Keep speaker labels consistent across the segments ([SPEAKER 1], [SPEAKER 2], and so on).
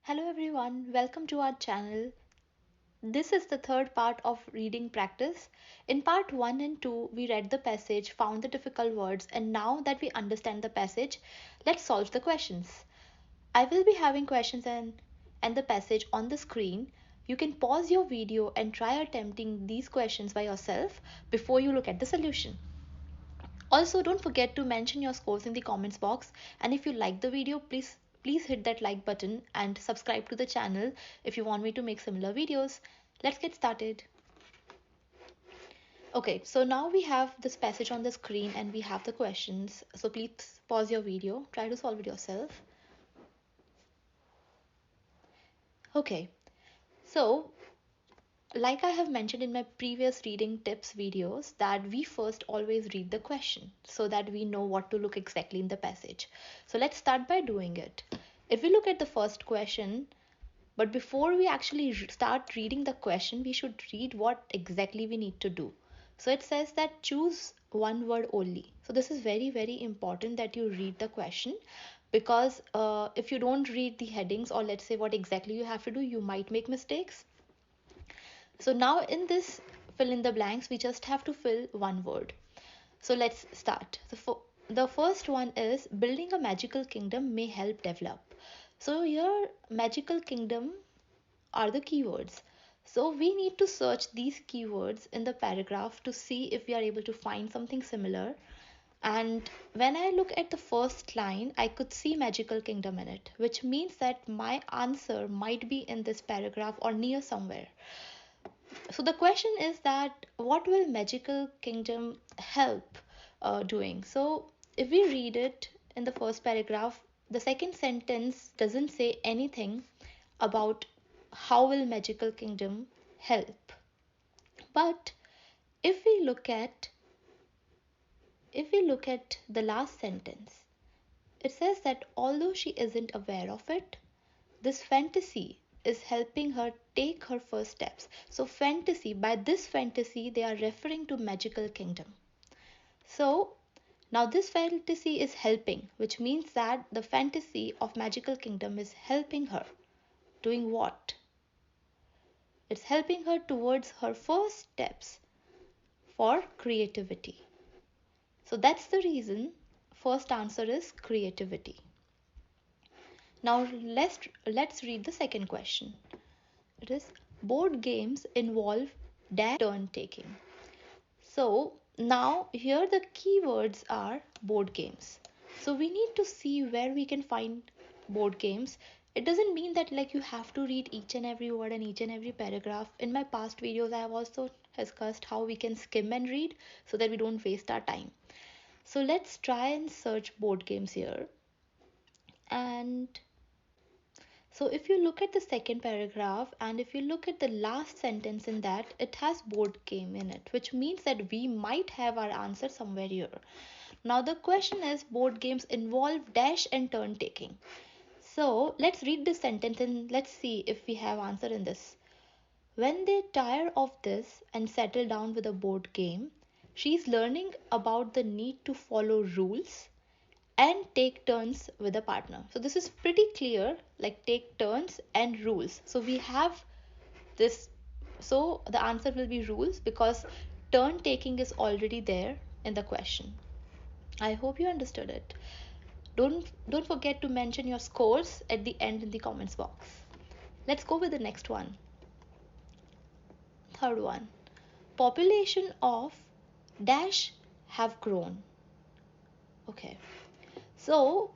[SPEAKER 1] Hello everyone, welcome to our channel. This is the third part of reading practice. In part 1 and 2, we read the passage, found the difficult words, and now that we understand the passage, let's solve the questions. I will be having questions and the passage on the screen. You can pause your video and try attempting these questions by yourself before you look at the solution. Also, don't forget to mention your scores in the comments box, and if you like the video, please hit that like button and subscribe to the channel if you want me to make similar videos. Let's get started. Okay, so now we have this passage on the screen and we have the questions. So please pause your video, try to solve it yourself. Okay, so like I have mentioned in my previous reading tips videos, that we first always read the question so that we know what to look exactly in the passage. So let's start by doing it. If we look at the first question, but before we actually start reading the question, we should read what exactly we need to do. So it says that choose one word only. So this is very important that you read the question, because if you don't read the headings, or let's say what exactly you have to do, you might make mistakes. So now in this fill in the blanks, we just have to fill one word. So let's start. The first one is building a magical kingdom may help develop. So here magical kingdom are the keywords. So we need to search these keywords in the paragraph to see if we are able to find something similar. And when I look at the first line, I could see magical kingdom in it, which means that my answer might be in this paragraph or near somewhere. So the question is that what will magical kingdom help doing? So if we read it in the first paragraph, the second sentence doesn't say anything about how will magical kingdom help. But if we look at the last sentence, it says that although she isn't aware of it, this fantasy is helping her take her first steps. So fantasy, by this fantasy they are referring to magical kingdom. So now this fantasy is helping, which means that the fantasy of magical kingdom is helping her. Doing what? It's helping her towards her first steps for creativity. So that's the reason first answer is creativity. Now let's read the second question. It is board games involve dash turn taking. So now here the keywords are board games. So we need to see where we can find board games. It doesn't mean that like you have to read each and every word and each and every paragraph. In my past videos I have also discussed how we can skim and read so that we don't waste our time. So let's try and search board games here. And so if you look at the second paragraph and if you look at the last sentence in that, it has board game in it, which means that we might have our answer somewhere here. Now the question is board games involve dash and turn taking. So let's read this sentence and let's see if we have answer in this. When they tire of this and settle down with a board game, she's learning about the need to follow rules and take turns with a partner. So this is pretty clear, like take turns and rules. So we have this. So the answer will be rules because turn taking is already there in the question. I hope you understood it. Don't forget to mention your scores at the end in the comments box. Let's go with the next one. Third one. Population of dash have grown. Okay. So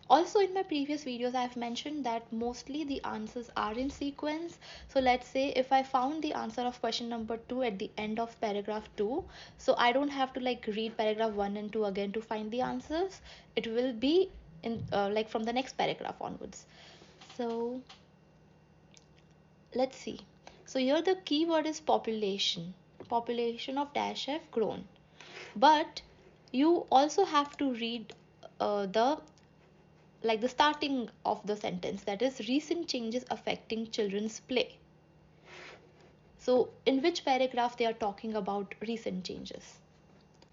[SPEAKER 1] also in my previous videos I've mentioned that mostly the answers are in sequence. So let's say if I found the answer of question number 2 at the end of paragraph 2, so I don't have to like read paragraph 1 and 2 again to find the answers. It will be in like from the next paragraph onwards. So let's see. So here the keyword is population. Population of dash have grown. But you also have to read the starting of the sentence, that is recent changes affecting children's play. So in which paragraph they are talking about recent changes.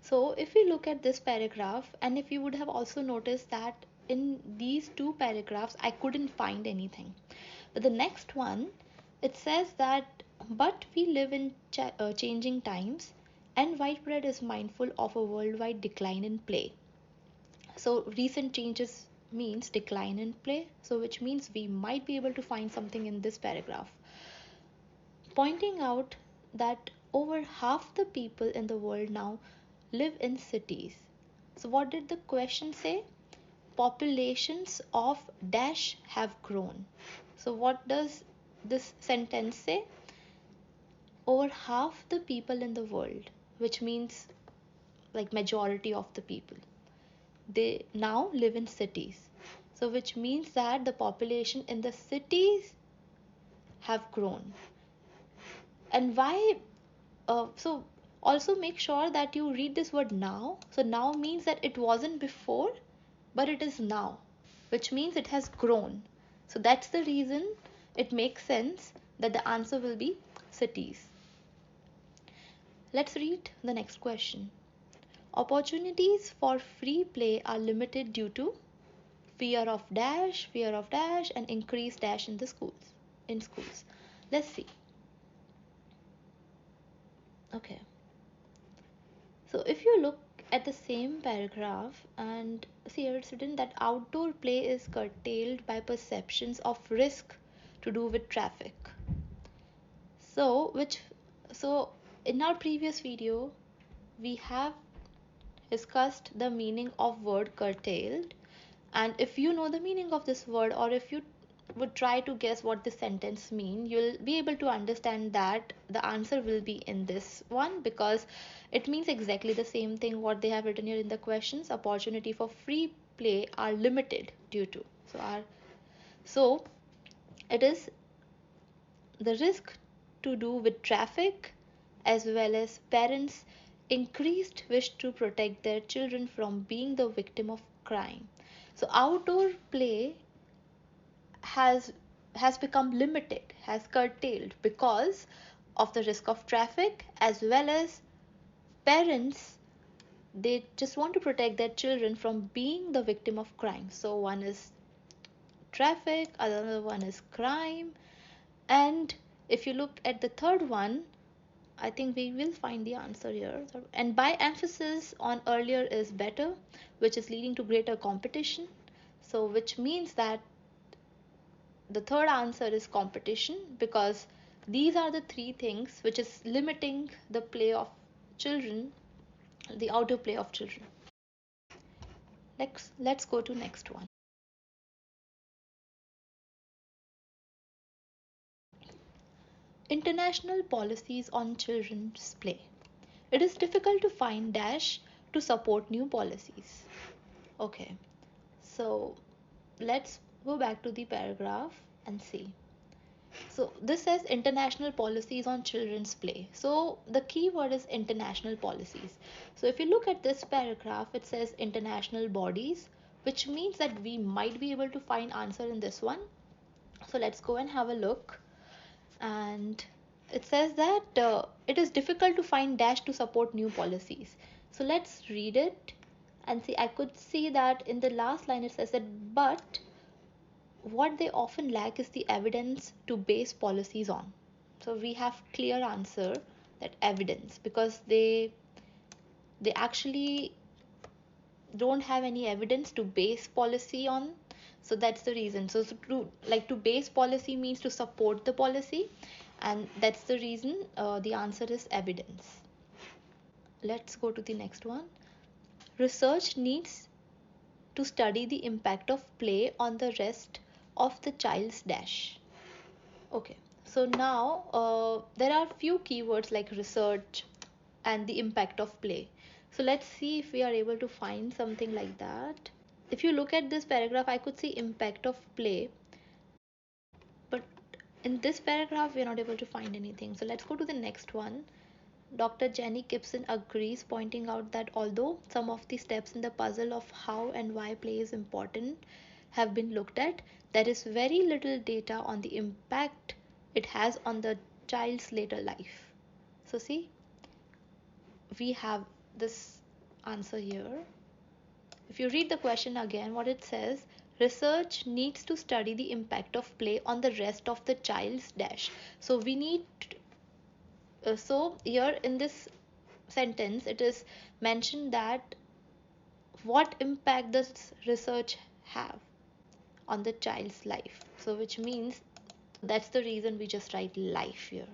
[SPEAKER 1] So if we look at this paragraph, and if you would have also noticed that in these two paragraphs I couldn't find anything. But the next one, it says that, but we live in changing times, and Whitebread is mindful of a worldwide decline in play. So recent changes means decline in play, so which means we might be able to find something in this paragraph, pointing out that over half the people in the world now live in cities. So what did the question say? Populations of dash have grown. So what does this sentence say? Over half the people in the world, which means like majority of the people, they now live in cities. So which means that the population in the cities have grown. And why? So also make sure that you read this word now. So now means that it wasn't before, but it is now, which means it has grown. So that's the reason it makes sense that the answer will be cities. Let's read the next question. Opportunities for free play are limited due to fear of dash, and increased dash in the schools. In schools. Let's see. Okay. So if you look at the same paragraph and see here, it's written that outdoor play is curtailed by perceptions of risk to do with traffic. So in our previous video we have discussed the meaning of word curtailed, and if you know the meaning of this word, or if you would try to guess what this sentence means, you'll be able to understand that the answer will be in this one, because it means exactly the same thing what they have written here in the questions. Opportunity for free play are limited due to, so it is the risk to do with traffic, as well as parents increased wish to protect their children from being the victim of crime. So outdoor play has become limited, has curtailed, because of the risk of traffic, as well as parents, they just want to protect their children from being the victim of crime. So one is traffic, another one is crime, and if you look at the third one, I think we will find the answer here. And by emphasis on earlier is better, which is leading to greater competition. So which means that the third answer is competition, because these are the three things which is limiting the play of children, the outdoor play of children. Let's go to next one. International policies on children's play. It is difficult to find dash to support new policies. Okay, so let's go back to the paragraph and see. So this says international policies on children's play. So the key word is international policies. So if you look at this paragraph, it says international bodies, which means that we might be able to find answer in this one. So let's go and have a look. And it says that it is difficult to find dash to support new policies. So let's read it and see. I could see that in the last line it says that, but what they often lack is the evidence to base policies on. So we have clear answer, that evidence, because they actually don't have any evidence to base policy on. So that's the reason. So to base policy means to support the policy, and that's the reason the answer is evidence. Let's go to the next one. Research needs to study the impact of play on the rest of the child's dash. Okay, so now there are few keywords like research and the impact of play. So let's see if we are able to find something like that. If you look at this paragraph, I could see impact of play, but in this paragraph we are not able to find anything. So let's go to the next one. Dr. Jenny Gibson agrees, pointing out that although some of the steps in the puzzle of how and why play is important have been looked at, there is very little data on the impact it has on the child's later life. So see, we have this answer here. if you read the question again, what it says, research needs to study the impact of play on the rest of the child's dash. So we need, so here in this sentence, it is mentioned that what impact does research have on the child's life. So which means that's the reason we just write life here.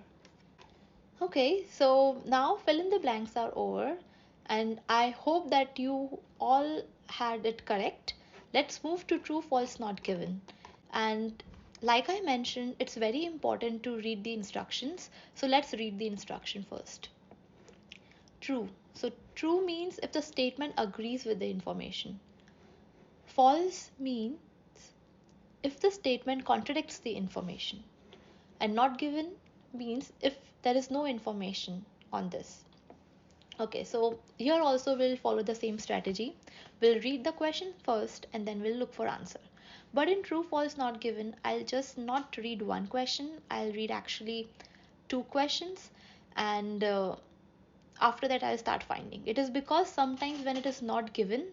[SPEAKER 1] Okay, so now fill in the blanks are over, and I hope that you all had it correct. Let's move to true, false, not given. And like I mentioned, it's very important to read the instructions. So let's read the instruction first. True. So true means if the statement agrees with the information. False means if the statement contradicts the information. And not given means if there is no information on this. Okay, so here also we'll follow the same strategy. We'll read the question first and then we'll look for answer. But in true, false, not given, I'll just not read one question. I'll read actually two questions, and after that I'll start finding. It is because sometimes when it is not given,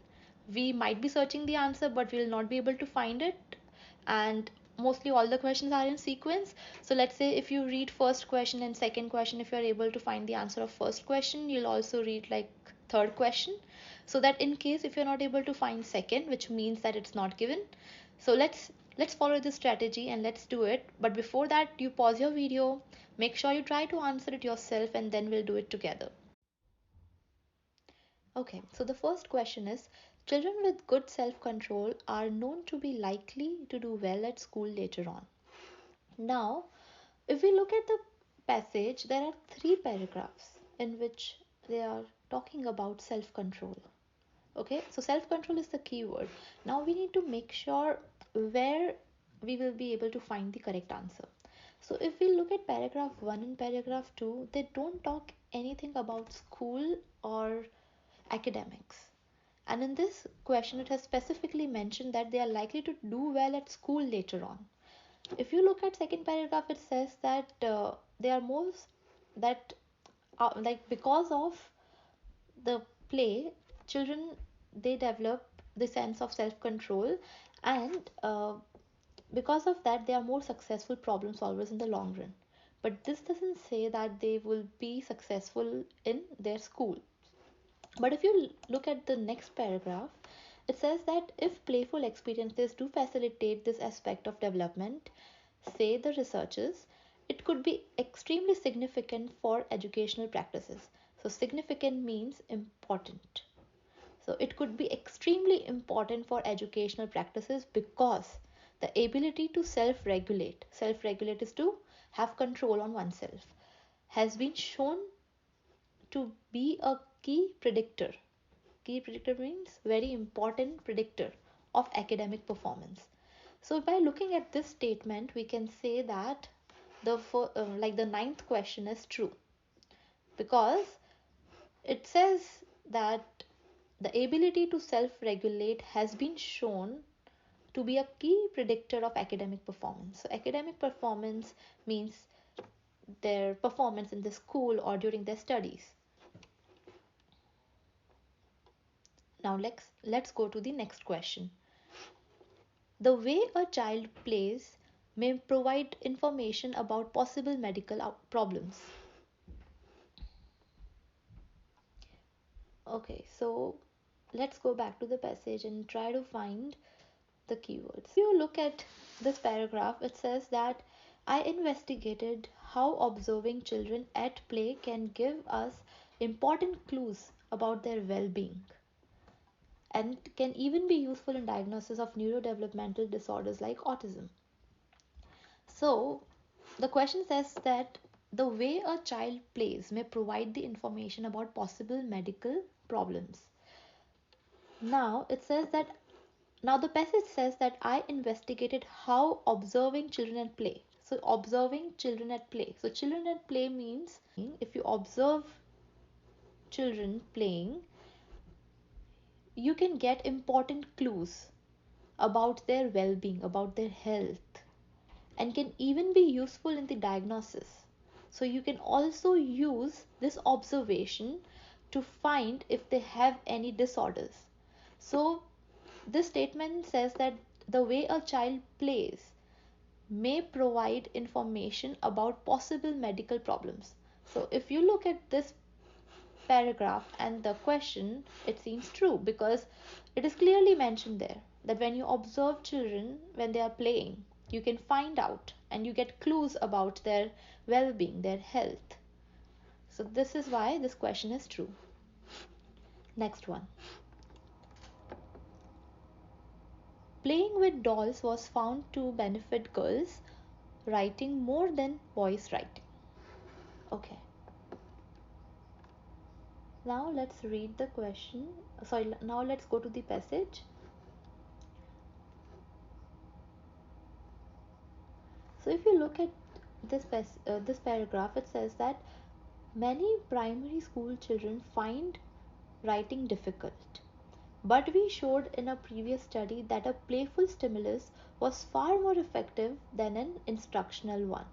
[SPEAKER 1] we might be searching the answer but we will not be able to find it, and mostly all the questions are in sequence. So let's say if you read first question and second question, if you are able to find the answer of first question, you'll also read like third question, so that in case if you're not able to find second, which means that it's not given. So let's follow this strategy and let's do it. But before that, you pause your video, make sure you try to answer it yourself, and then we'll do it together. Okay, so the first question is, children with good self control are known to be likely to do well at school later on. Now, if we look at the passage, there are three paragraphs in which they are talking about self control. Okay, so self control is the key word. Now, we need to make sure where we will be able to find the correct answer. So, if we look at paragraph 1 and paragraph 2, they don't talk anything about school or academics. And in this question, it has specifically mentioned that they are likely to do well at school later on. If you look at second paragraph, it says that they are most that like because of the play, children they develop the sense of self control, and because of that, they are more successful problem solvers in the long run. But this doesn't say that they will be successful in their school. But if you look at the next paragraph, it says that if playful experiences do facilitate this aspect of development, say the researchers, it could be extremely significant for educational practices. So, significant means important. So, it could be extremely important for educational practices because the ability to self regulate is to have control on oneself, has been shown to be a key predictor. Key predictor means very important predictor of academic performance. So by looking at this statement, we can say that the ninth question is true, because it says that the ability to self-regulate has been shown to be a key predictor of academic performance. So academic performance means their performance in the school or during their studies. Now let's go to the next question. The way a child plays may provide information about possible medical problems. Okay, so let's go back to the passage and try to find the keywords. If you look at this paragraph, it says that I investigated how observing children at play can give us important clues about their well-being, and can even be useful in diagnosis of neurodevelopmental disorders like autism. So, the question says that the way a child plays may provide the information about possible medical problems. Now, it says that now the passage says that I investigated how observing children at play. So, observing children at play. So, children at play means if you observe children playing, you can get important clues about their well being, about their health, and can even be useful in the diagnosis. So, you can also use this observation to find if they have any disorders. So, this statement says that the way a child plays may provide information about possible medical problems. So if you look at this paragraph and the question, it seems true because it is clearly mentioned there that when you observe children when they are playing, you can find out and you get clues about their well being, their health. So, this is why this question is true. Next one. Playing with dolls was found to benefit girls writing more than boys writing. Okay. Now let's read the question. Sorry, now let's go to the passage. So if you look at this paragraph, it says that many primary school children find writing difficult. But we showed in a previous study that a playful stimulus was far more effective than an instructional one.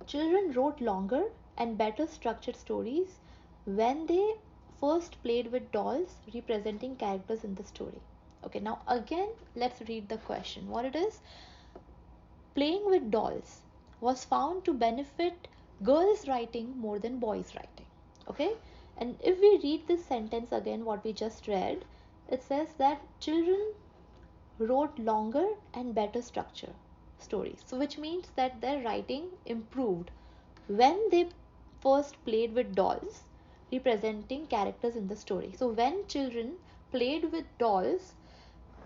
[SPEAKER 1] Children wrote longer and better structured stories when they first played with dolls representing characters in the story. Okay, now again, let's read the question. What it is? Playing with dolls was found to benefit girls writing more than boys writing. Okay, and if we read this sentence again, what we just read, it says that children wrote longer and better structure stories, so which means that their writing improved when they first played with dolls representing characters in the story. So when children played with dolls,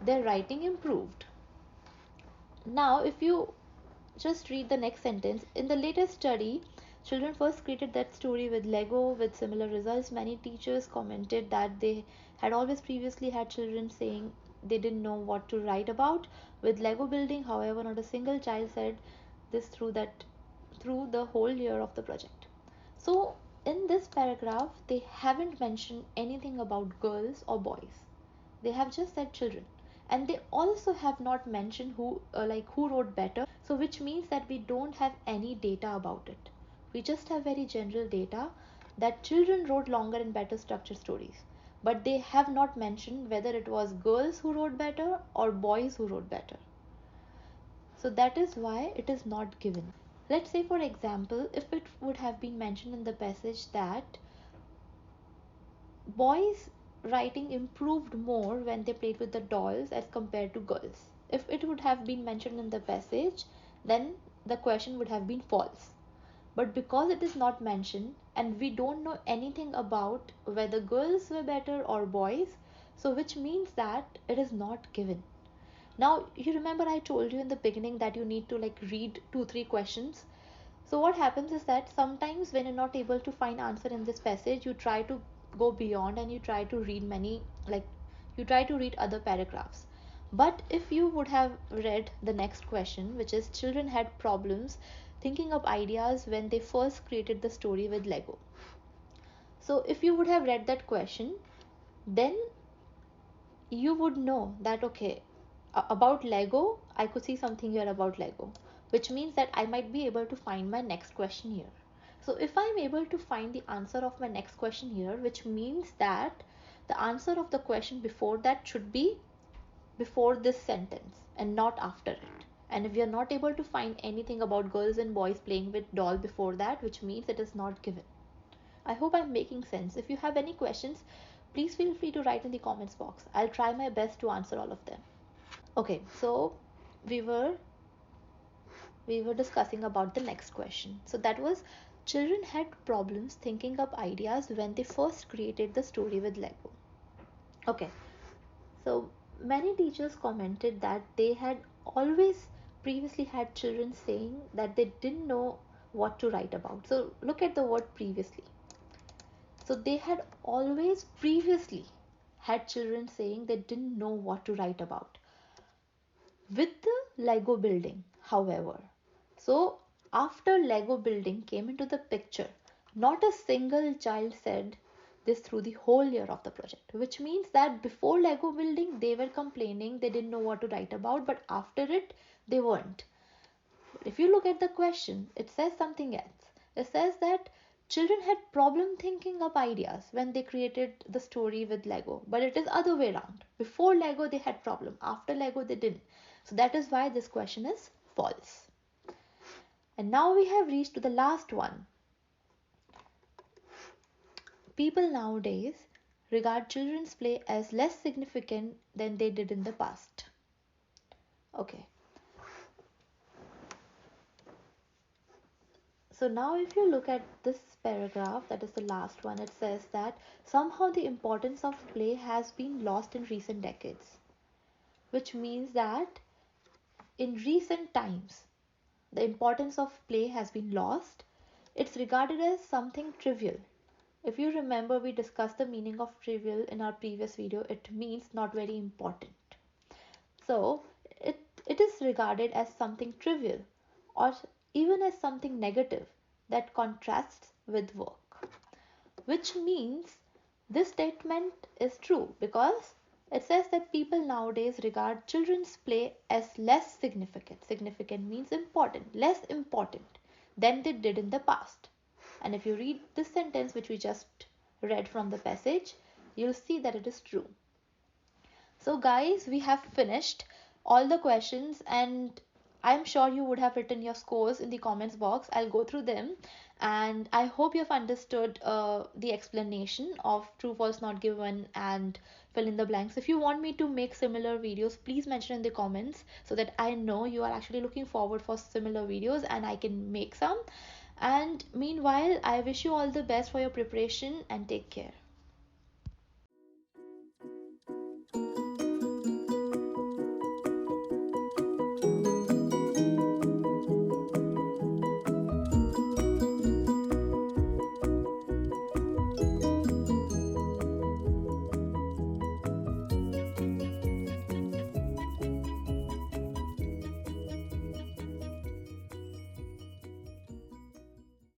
[SPEAKER 1] their writing improved. Now if you just read the next sentence. In the latest study, children first created that story with Lego with similar results. Many teachers commented that they had always previously had children saying they didn't know what to write about with Lego building. However, not a single child said this through the whole year of the project. So in this paragraph, they haven't mentioned anything about girls or boys. They have just said children, and they also have not mentioned who wrote better, so which means that we don't have any data about it. We just have very general data that children wrote longer and better structured stories, but they have not mentioned whether it was girls who wrote better or boys who wrote better. So that is why it is not given. Let's say for example, if it would have been mentioned in the passage that boys writing improved more when they played with the dolls as compared to girls. If it would have been mentioned in the passage, then the question would have been false. But because it is not mentioned and we don't know anything about whether girls were better or boys, so which means that it is not given. Now you remember I told you in the beginning that you need to read 2-3 questions. So what happens is that sometimes when you're not able to find answer in this passage, you try to go beyond and you try to read you try to read other paragraphs. But if you would have read the next question, which is children had problems thinking up ideas when they first created the story with Lego. So if you would have read that question, then you would know that okay, about Lego, I could see something here about Lego, which means that I might be able to find my next question here. So if I'm able to find the answer of my next question here, which means that the answer of the question before that should be before this sentence and not after it. And if we are not able to find anything about girls and boys playing with doll before that, which means it is not given. I hope I'm making sense. If you have any questions, please feel free to write in the comments box. I'll try my best to answer all of them. Okay, so we were discussing about the next question. So that was children had problems thinking up ideas when they first created the story with Lego. Okay, so many teachers commented that they had always previously had children saying that they didn't know what to write about. So look at the word previously. So they had always previously had children saying they didn't know what to write about. With the Lego building, however, so after Lego building came into the picture, not a single child said this through the whole year of the project, which means that before Lego building they were complaining they didn't know what to write about, but after it they weren't. But if you look at the question, it says something else. It says that children had problem thinking up ideas when they created the story with Lego, but it is other way around. Before Lego they had problem, after Lego they didn't. So that is why this question is false. And now we have reached to the last one. People nowadays regard children's play as less significant than they did in the past. Okay. So now if you look at this paragraph, that is the last one, it says that somehow the importance of play has been lost in recent decades, which means that in recent times the importance of play has been lost. It's regarded as something trivial. If you remember, we discussed the meaning of trivial in our previous video. It means not very important. So it is regarded as something trivial or even as something negative that contrasts with work, which means this statement is true because it says that people nowadays regard children's play as less significant. Significant means important, less important than they did in the past. And if you read this sentence, which we just read from the passage, you'll see that it is true. So guys, we have finished all the questions, and I'm sure you would have written your scores in the comments box. I'll go through them, and I hope you have understood the explanation of true, false, not given, and fill in the blanks. If you want me to make similar videos, please mention in the comments so that I know you are actually looking forward for similar videos and I can make some. And meanwhile, I wish you all the best for your preparation and take care.